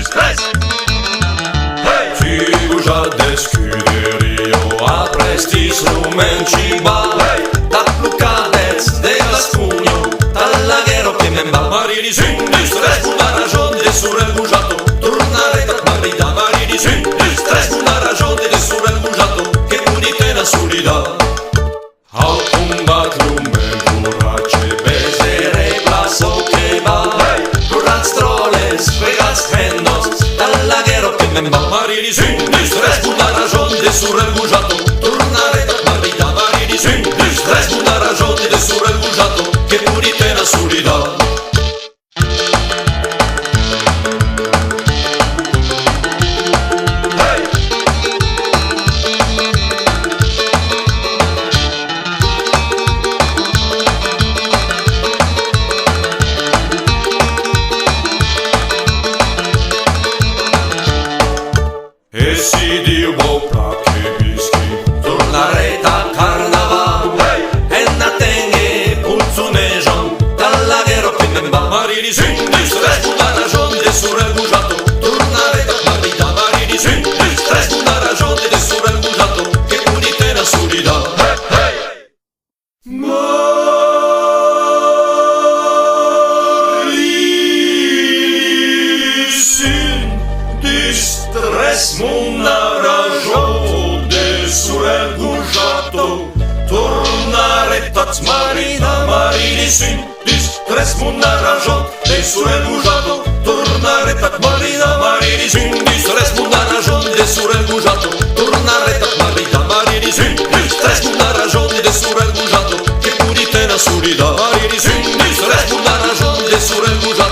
stres. Figuja de scuderio a prestis rumenci bal. Dat lucadets de la spugno, dall'aghero che men va. Marini sin di stres, una ragione de surel bugiato. Tornare dat marita, marini sin di stres, una ragione de surel bugiato. Che punite na solida. Au combat lumen curace, bezere plaso che va. Curats troles, pegas hendos, dall'aghero che men va. Marini sin di stres, una ragione de surel bugiato. Tornare dat marita, marini sin di stres, una ragione de surel bugiato. Che punite na solida. E si Dio bo plache bischi, tornare da carnaval. E na tenghe pulzunejon, dall'aghero che men va. Marini sin di stres, una ragione de surel bugiato. Tornare da marita, marini sin di stres, una ragione de surel bugiato. Che punite na solida. Marini sin di stres, una ragione de surel bugiato. Tornare dat marita, marini sin di stres, una ragione de surel bugiato. Tornare dat marita, marini sin di stres, una ragione de surel bugiato. Tornare dat marita, marini sin di stres, una ragione de surel bugiato. Che punite na solida. Marini sin di stres, una ragione de surel bugiato.